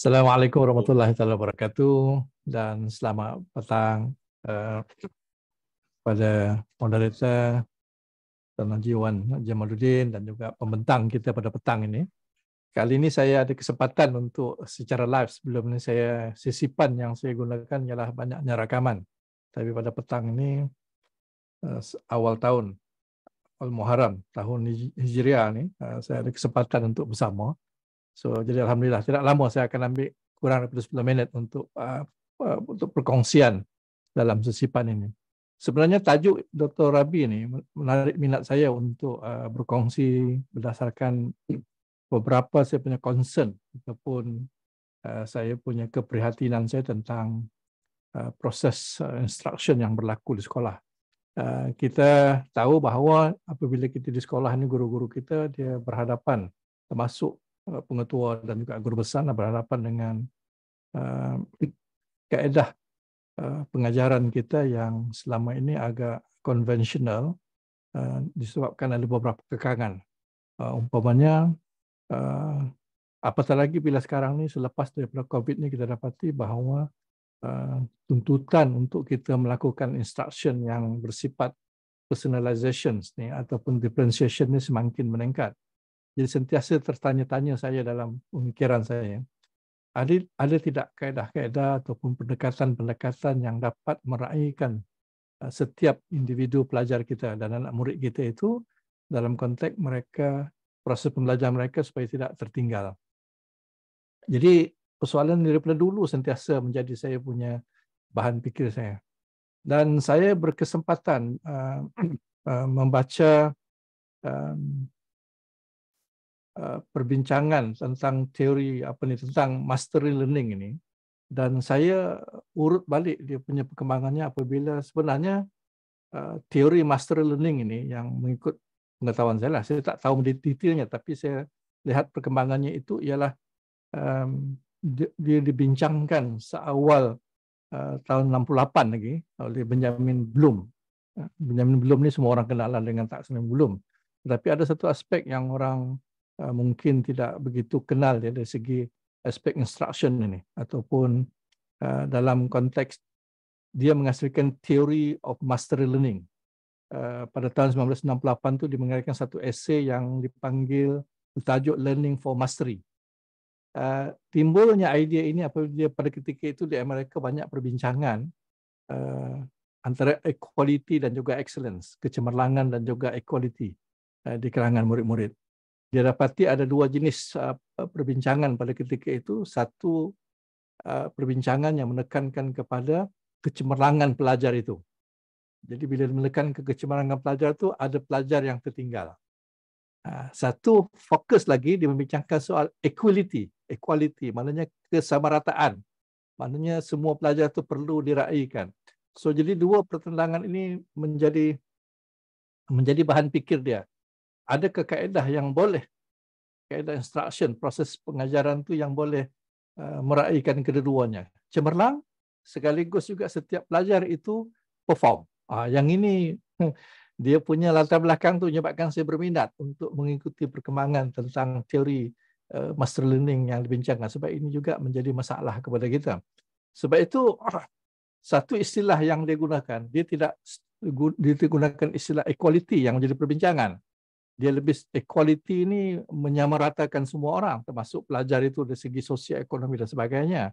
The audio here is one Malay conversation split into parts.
Assalamualaikum warahmatullahi wabarakatuh dan selamat petang pada moderator dan Jiwan Jamaluddin dan juga pembentang kita pada petang ini. Kali ini saya ada kesempatan untuk secara live. Sebelum ini sisipan yang saya gunakan ialah banyaknya rakaman. Tapi pada petang ini awal tahun Al-Muharram tahun Hijriah ini saya ada kesempatan untuk bersama. So jadi alhamdulillah tidak lama saya akan ambil kurang daripada 10 minit untuk perkongsian dalam sesipan ini. Sebenarnya tajuk Dr. Rabi ini menarik minat saya untuk berkongsi berdasarkan beberapa saya punya concern ataupun saya punya keprihatinan saya tentang proses instruction yang berlaku di sekolah. Kita tahu bahawa apabila kita di sekolah ini guru-guru kita dia berhadapan termasuk pengetua dan juga guru besar berhadapan dengan kaedah pengajaran kita yang selama ini agak konvensional disebabkan ada beberapa kekangan. Umpamanya apatah lagi bila sekarang ni selepas daripada COVID ni kita dapati bahawa tuntutan untuk kita melakukan instruction yang bersifat personalization ni ataupun differentiation ni semakin meningkat. Jadi sentiasa tertanya-tanya saya dalam pemikiran saya, ada tidak kaedah-kaedah ataupun pendekatan-pendekatan yang dapat meraihkan setiap individu pelajar kita dan anak murid kita itu dalam konteks mereka, proses pembelajaran mereka supaya tidak tertinggal. Jadi persoalan daripada dulu sentiasa menjadi saya punya bahan fikir saya. Dan saya berkesempatan membaca perbincangan tentang teori tentang mastery learning ini, dan saya urut balik dia punya perkembangannya apabila sebenarnya teori mastery learning ini yang mengikut pengetahuan saya lah, saya tak tahu detailnya tapi saya lihat perkembangannya itu ialah dia dibincangkan seawal tahun 68 lagi oleh Benjamin Bloom. Benjamin Bloom ni semua orang kenal dengan taksonomi Bloom. Tetapi ada satu aspek yang orang mungkin tidak begitu kenal ya, dari segi aspek instruction ini ataupun dalam konteks dia menghasilkan theory of mastery learning. Pada tahun 1968 tu dia mengeluarkan satu esei yang dipanggil bertajuk Learning for Mastery. Timbulnya idea ini apabila pada ketika itu di Amerika banyak perbincangan antara equality dan juga excellence, kecemerlangan dan juga equality di kalangan murid-murid. Dia dapati ada dua jenis perbincangan pada ketika itu. Satu perbincangan yang menekankan kepada kecemerlangan pelajar itu. Jadi bila menekan ke kecemerlangan pelajar itu, ada pelajar yang tertinggal. Satu fokus lagi dia membincangkan soal equality. Equality maknanya kesamarataan. Maknanya semua pelajar itu perlu diraihkan. So jadi dua pertentangan ini menjadi bahan fikir dia. Adakah kaedah yang boleh, kaedah instruction, proses pengajaran itu yang boleh meraihkan kedua-duanya? Cemerlang sekaligus juga setiap pelajar itu perform. Yang ini dia punya latar belakang tu menyebabkan saya berminat untuk mengikuti perkembangan tentang teori master learning yang dibincangkan, sebab ini juga menjadi masalah kepada kita. Sebab itu satu istilah yang dia gunakan, dia tidak digunakan istilah equality yang menjadi perbincangan. Dia lebih equality ini menyamaratakan semua orang, termasuk pelajar itu dari segi sosial, ekonomi dan sebagainya.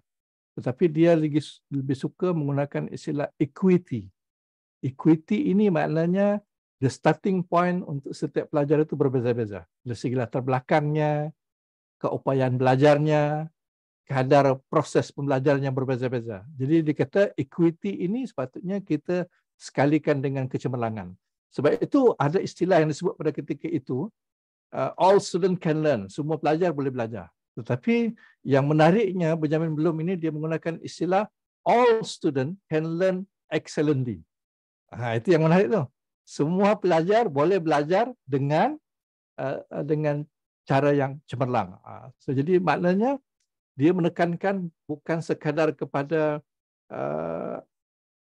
Tetapi dia lebih suka menggunakan istilah equity. Equity ini maknanya the starting point untuk setiap pelajar itu berbeza-beza. Dari segi latar belakangnya, keupayaan belajarnya, kadar proses pembelajaran yang berbeza-beza. Jadi dikata equity ini sepatutnya kita sekalikan dengan kecemerlangan. Sebab itu ada istilah yang disebut pada ketika itu, all student can learn, semua pelajar boleh belajar. Tetapi yang menariknya Benjamin Bloom ini dia menggunakan istilah all student can learn excellently. Itu yang menarik tu. Semua pelajar boleh belajar dengan cara yang cemerlang. So, jadi maknanya dia menekankan bukan sekadar kepada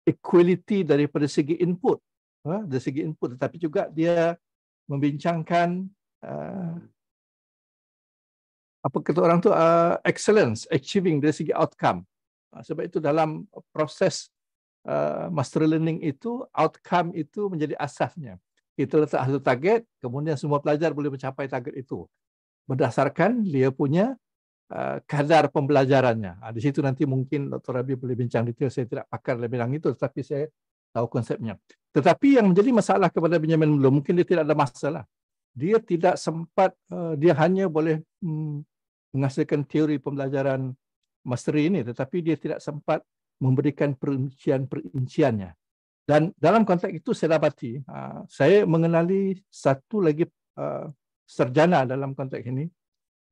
equality daripada segi input, dari segi input, tetapi juga dia membincangkan apa kata orang tu, excellence, achieving dari segi outcome. Sebab itu dalam proses master learning itu, outcome itu menjadi asasnya. Kita letak satu target, kemudian semua pelajar boleh mencapai target itu berdasarkan dia punya kadar pembelajarannya. Di situ nanti mungkin Dr. Rabi boleh bincang detail, saya tidak pakar dalam bidang itu, tetapi saya tahu konsepnya. Tetapi yang menjadi masalah kepada Benjamin Bloom, mungkin dia tidak ada masalah. Dia tidak sempat, dia hanya boleh menghasilkan teori pembelajaran mastery ini, tetapi dia tidak sempat memberikan perincian-perinciannya. Dan dalam konteks itu saya dapati, saya mengenali satu lagi sarjana dalam konteks ini,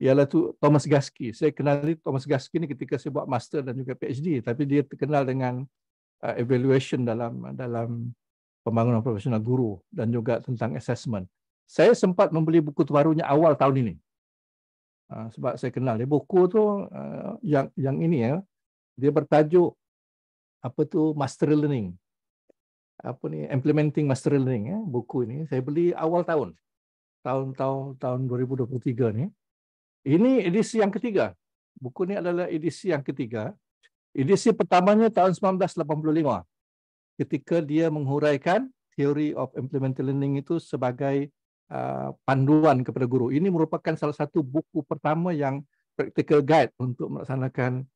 ialah tu Thomas Gaskey. Saya kenali Thomas Gaskey ini ketika saya buat master dan juga PhD, tapi dia terkenal dengan evaluation dalam pembangunan profesional guru dan juga tentang assessment. Saya sempat membeli buku terbarunya awal tahun ini. Sebab saya kenal dia. Buku tu yang ini ya, dia bertajuk apa tu Master Learning. Apa ni, Implementing Master Learning ya, buku ini saya beli awal tahun 2023 ni. Ini edisi yang ketiga. Buku ini adalah edisi yang ketiga. Edisi pertamanya tahun 1985 ketika dia menghuraikan Theory of Implemented Learning itu sebagai panduan kepada guru. Ini merupakan salah satu buku pertama yang practical guide untuk melaksanakan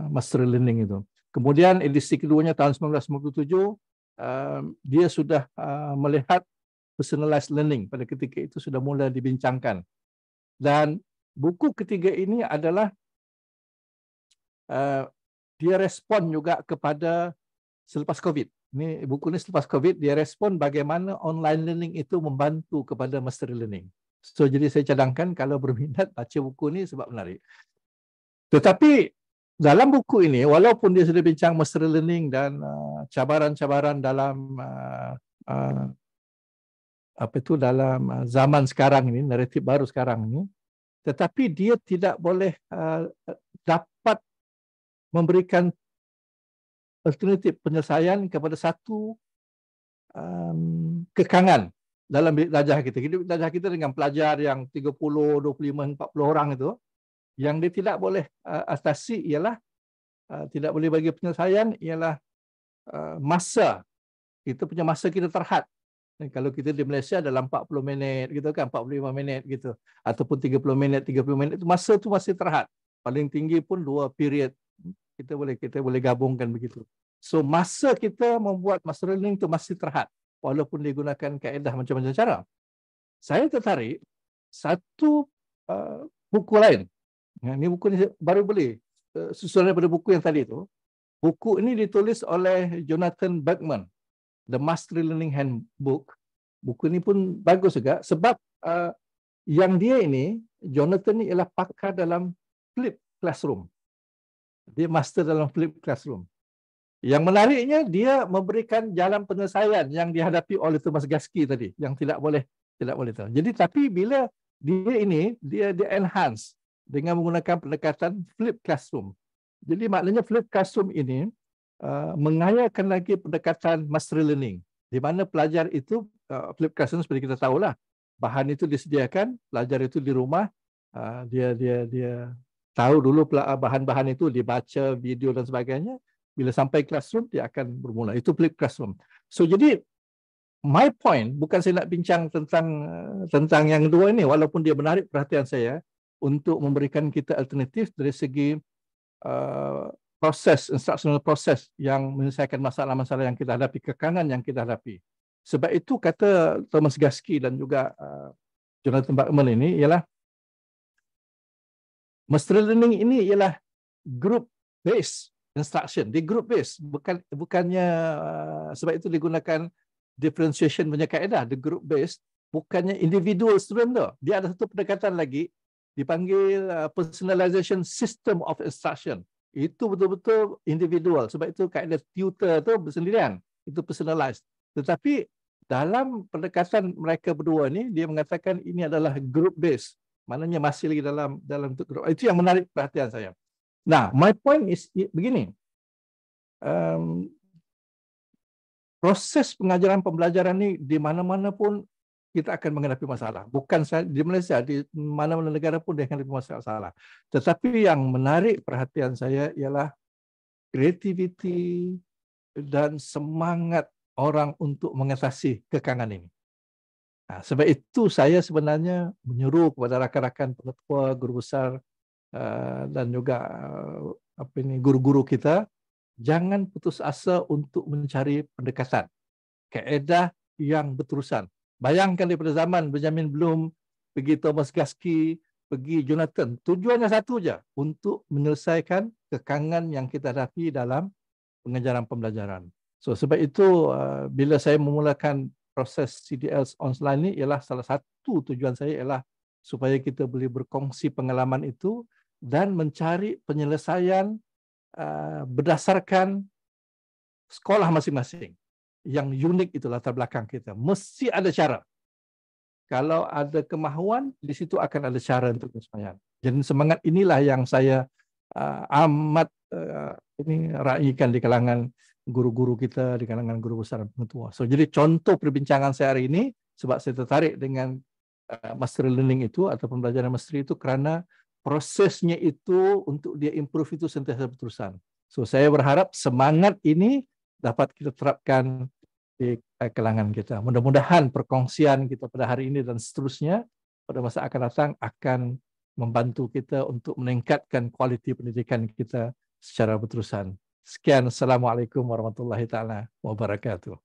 master learning itu. Kemudian edisi keduanya tahun 1997, dia sudah melihat personalized learning. Pada ketika itu sudah mula dibincangkan. Dan buku ketiga ini adalah dia respon juga kepada selepas COVID. Ini buku ini selepas COVID, dia respon bagaimana online learning itu membantu kepada master learning. So jadi saya cadangkan kalau berminat baca buku ini sebab menarik. Tetapi dalam buku ini, walaupun dia sudah bincang master learning dan cabaran-cabaran dalam apa itu dalam zaman sekarang ini, naratif baru sekarang ini, tetapi dia tidak boleh dapat memberikan alternatif penyelesaian kepada satu kekangan dalam bilik belajar kita. Bilik belajar kita dengan pelajar yang 30, 25, 40 orang itu, yang dia tidak boleh atasi ialah, tidak boleh bagi penyelesaian ialah masa. Kita punya masa kita terhad. Kalau kita di Malaysia dalam 40 minit gitu kan, 45 minit gitu, ataupun 30 minit, 30 minit, itu masa tu masih terhad. Paling tinggi pun 2 period. Kita boleh gabungkan begitu. So masa kita membuat master learning itu masih terhad, walaupun digunakan kaedah macam-macam cara. Saya tertarik satu buku lain. Ini buku ini baru beli, susulan daripada buku yang tadi itu. Buku ini ditulis oleh Jonathan Bergman, The Mastery Learning Handbook. Buku ini pun bagus juga sebab yang dia ini, Jonathan ini ialah pakar dalam flip classroom. Dia master dalam flip classroom. Yang menariknya, dia memberikan jalan penyelesaian yang dihadapi oleh Thomas Gaskey tadi, yang tidak boleh tahu. Jadi tapi bila dia enhance dengan menggunakan pendekatan flip classroom. Jadi maknanya flip classroom ini mengayakan lagi pendekatan mastery learning, di mana pelajar itu flip classroom seperti kita tahulah, bahan itu disediakan, pelajar itu di rumah, dia tahu dulu bahan-bahan itu, dibaca video dan sebagainya. Bila sampai classroom, dia akan bermula. Itu flip classroom. So jadi my point, bukan saya nak bincang tentang yang dua ini, walaupun dia menarik perhatian saya untuk memberikan kita alternatif dari segi proses, instructional proses yang menyelesaikan masalah-masalah yang kita hadapi, kekangan yang kita hadapi. Sebab itu kata Thomas Gaskey dan juga Jonathan Bergman ini ialah master learning ini ialah group based instruction. Di group based, bukannya sebab itu digunakan differentiation punya kaedah. Di group based bukannya individual student tu. Dia ada satu pendekatan lagi dipanggil personalization system of instruction. Itu betul-betul individual. Sebab itu kaedah tutor tu bersendirian. Itu personalized. Tetapi dalam pendekatan mereka berdua ni, dia mengatakan ini adalah group based. Maknanya masih lagi dalam grup. Itu yang menarik perhatian saya. Nah, my point is begini. Proses pengajaran pembelajaran ni di mana-mana pun kita akan menghadapi masalah. Bukan saja di Malaysia, di mana-mana negara pun dia akan menghadapi masalah. Tetapi yang menarik perhatian saya ialah kreativiti dan semangat orang untuk mengatasi kekangan ini. Nah, sebab itu saya sebenarnya menyuruh kepada rakan-rakan pengetua, guru besar dan juga guru-guru kita, jangan putus asa untuk mencari pendekatan, kaedah yang berterusan. Bayangkan daripada zaman Benjamin Bloom, pergi Thomas Gasky, pergi Jonathan, tujuannya satu saja, untuk menyelesaikan kekangan yang kita hadapi dalam pengajaran pembelajaran. So sebab itu bila saya memulakan proses CDL online ini, ialah salah satu tujuan saya ialah supaya kita boleh berkongsi pengalaman itu dan mencari penyelesaian berdasarkan sekolah masing-masing. Yang unik itu latar belakang kita. Mesti ada cara. Kalau ada kemahuan, di situ akan ada cara untuk penyesuaian. Jadi semangat inilah yang saya amat raikan di kalangan guru-guru kita, di kalangan guru besar dan pengetua. So, jadi contoh perbincangan saya hari ini, sebab saya tertarik dengan mastery learning itu atau pembelajaran mastery itu kerana prosesnya itu untuk dia improve itu sentiasa berterusan. So, saya berharap semangat ini dapat kita terapkan di kalangan kita. Mudah-mudahan perkongsian kita pada hari ini dan seterusnya pada masa akan datang akan membantu kita untuk meningkatkan kualiti pendidikan kita secara berterusan. Sekian, Assalamualaikum warahmatullahi taala wabarakatuh.